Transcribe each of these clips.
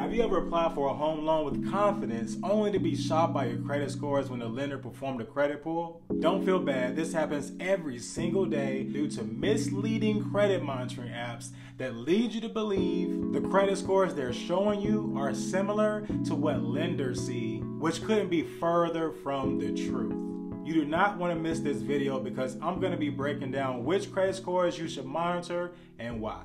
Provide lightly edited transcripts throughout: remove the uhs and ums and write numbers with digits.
Have you ever applied for a home loan with confidence only to be shocked by your credit scores when the lender performed a credit pull? Don't feel bad. This happens every single day due to misleading credit monitoring apps that lead you to believe the credit scores they're showing you are similar to what lenders see, which couldn't be further from the truth. You do not want to miss this video because I'm going to be breaking down which credit scores you should monitor and why.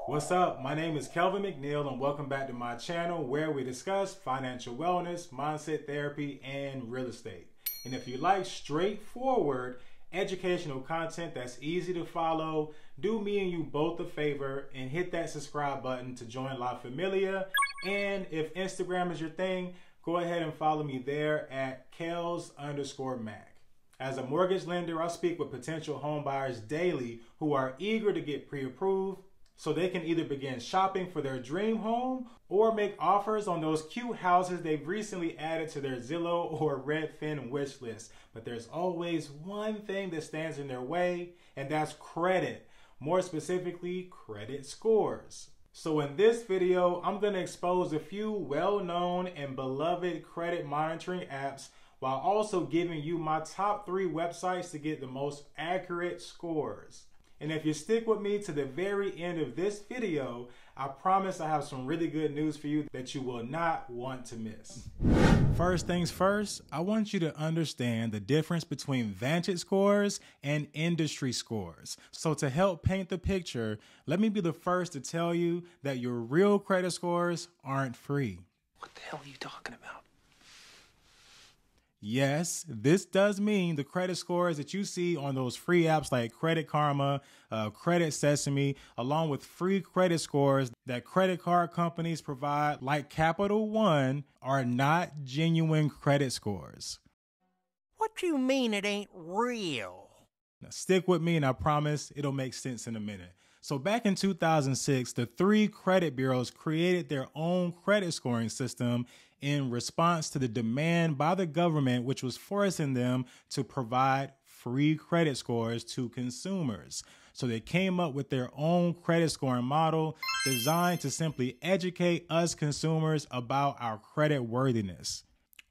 What's up? My name is Kelvin McNeil and welcome back to my channel where we discuss financial wellness, mindset therapy, and real estate. And if you like straightforward educational content that's easy to follow, do me and you both a favor and hit that subscribe button to join La Familia. And if Instagram is your thing, go ahead and follow me there at Kels_Mac. As a mortgage lender, I speak with potential home buyers daily who are eager to get pre-approved so they can either begin shopping for their dream home or make offers on those cute houses they've recently added to their Zillow or Redfin wish list. But there's always one thing that stands in their way, and that's credit. More specifically, credit scores. So in this video, I'm going to expose a few well-known and beloved credit monitoring apps while also giving you my top 3 websites to get the most accurate scores. And if you stick with me to the very end of this video, I promise I have some really good news for you that you will not want to miss. First things first, I want you to understand the difference between VantageScores and industry scores. So to help paint the picture, let me be the first to tell you that your real credit scores aren't free. What the hell are you talking about? Yes, this does mean the credit scores that you see on those free apps like Credit Karma, Credit Sesame, along with free credit scores that credit card companies provide like Capital One, are not genuine credit scores. What you mean it ain't real? Now stick with me and I promise it'll make sense in a minute. So back in 2006, the 3 credit bureaus created their own credit scoring system in response to the demand by the government, which was forcing them to provide free credit scores to consumers. So they came up with their own credit scoring model designed to simply educate us consumers about our credit worthiness,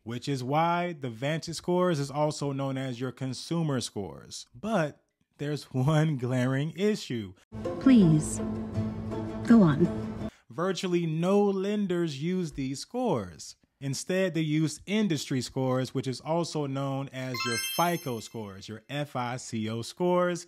which is why the VantageScores is also known as your consumer scores. But there's one glaring issue. Please, go on. Virtually no lenders use these scores. Instead, they use industry scores, which is also known as your FICO scores, your FICO scores,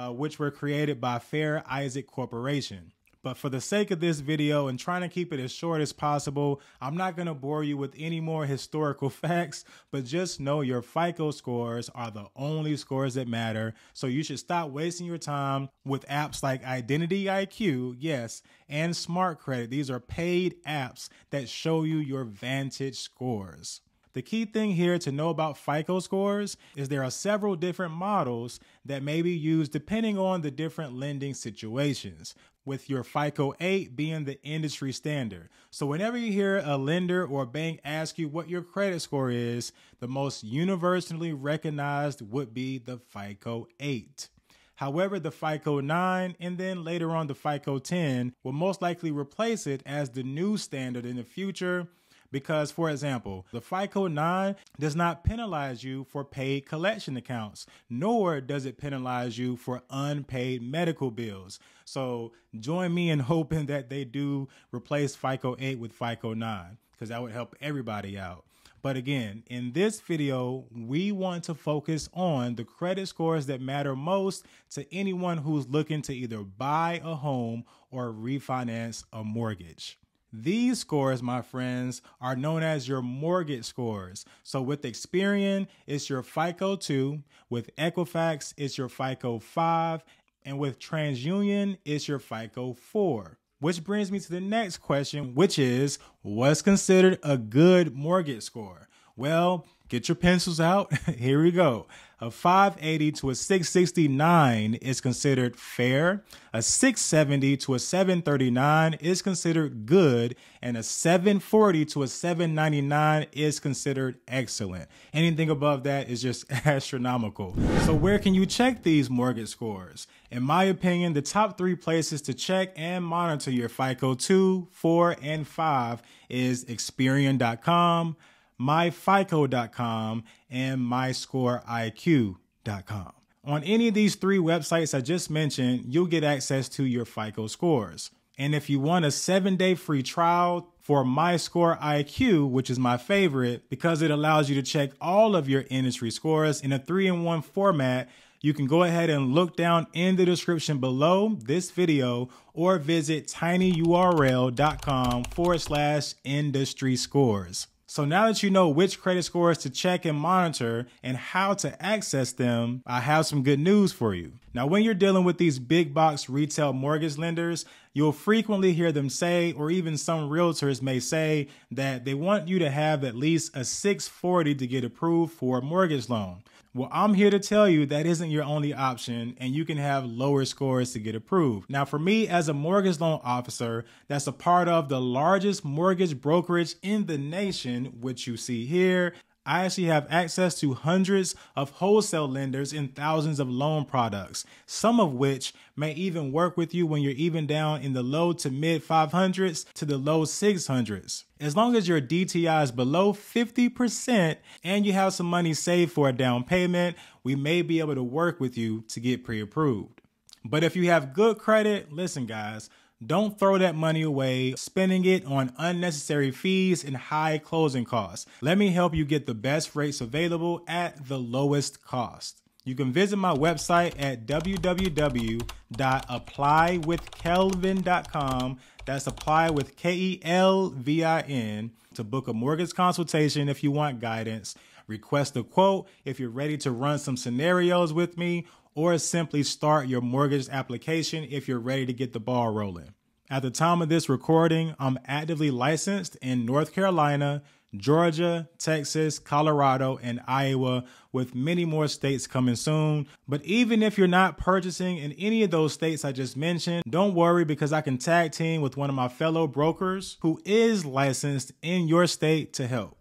which were created by Fair Isaac Corporation. But for the sake of this video and trying to keep it as short as possible, I'm not going to bore you with any more historical facts, but just know your FICO scores are the only scores that matter. So you should stop wasting your time with apps like Identity IQ, yes, and Smart Credit. These are paid apps that show you your Vantage scores. The key thing here to know about FICO scores is there are several different models that may be used depending on the different lending situations, with your FICO 8 being the industry standard. So whenever you hear a lender or bank ask you what your credit score is, the most universally recognized would be the FICO 8. However, the FICO 9 and then later on the FICO 10 will most likely replace it as the new standard in the future. Because, for example, the FICO 9 does not penalize you for paid collection accounts, nor does it penalize you for unpaid medical bills. So join me in hoping that they do replace FICO 8 with FICO 9, because that would help everybody out. But again, in this video, we want to focus on the credit scores that matter most to anyone who's looking to either buy a home or refinance a mortgage. These scores, my friends, are known as your mortgage scores. So with Experian, it's your FICO 2. With Equifax, it's your FICO 5. And with TransUnion, it's your FICO 4. Which brings me to the next question, which is, what's considered a good mortgage score? Well, Get your pencils out. Here we go. A 580 to a 669 is considered fair. A 670 to a 739 is considered good. And a 740 to a 799 is considered excellent. Anything above that is just astronomical. So where can you check these mortgage scores? In my opinion, the top 3 places to check and monitor your FICO 2, 4, and 5 is Experian.com, myfico.com, and myscoreiq.com. On any of these 3 websites I just mentioned, you'll get access to your FICO scores. And if you want a 7-day free trial for MyScoreIQ, which is my favorite because it allows you to check all of your industry scores in a 3-in-1 format, you can go ahead and look down in the description below this video or visit tinyurl.com/industry scores. So now that you know which credit scores to check and monitor and how to access them, I have some good news for you. Now, when you're dealing with these big box retail mortgage lenders, you'll frequently hear them say, or even some realtors may say, that they want you to have at least a 640 to get approved for a mortgage loan. Well, I'm here to tell you that isn't your only option, and you can have lower scores to get approved. Now, for me as a mortgage loan officer, that's a part of the largest mortgage brokerage in the nation, which you see here, I actually have access to hundreds of wholesale lenders and thousands of loan products, some of which may even work with you when you're even down in the low to mid 500s to the low 600s. As long as your DTI is below 50% and you have some money saved for a down payment, we may be able to work with you to get pre-approved. But if you have good credit, listen guys, don't throw that money away, spending it on unnecessary fees and high closing costs. Let me help you get the best rates available at the lowest cost. You can visit my website at www.applywithkelvin.com. That's apply with Kelvin to book a mortgage consultation if you want guidance, request a quote if you're ready to run some scenarios with me, or simply start your mortgage application if you're ready to get the ball rolling. At the time of this recording, I'm actively licensed in North Carolina, Georgia, Texas, Colorado, and Iowa, with many more states coming soon. But even if you're not purchasing in any of those states I just mentioned, don't worry, because I can tag team with one of my fellow brokers who is licensed in your state to help.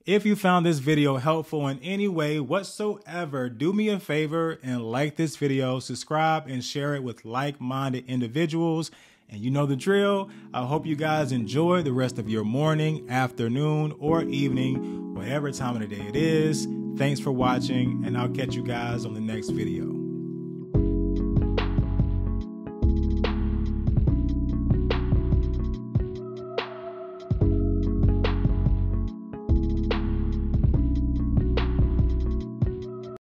If you found this video helpful in any way whatsoever, do me a favor and like this video, subscribe, and share it with like-minded individuals. And you know the drill. I hope you guys enjoy the rest of your morning, afternoon, or evening, whatever time of the day it is. Thanks for watching, and I'll catch you guys on the next video.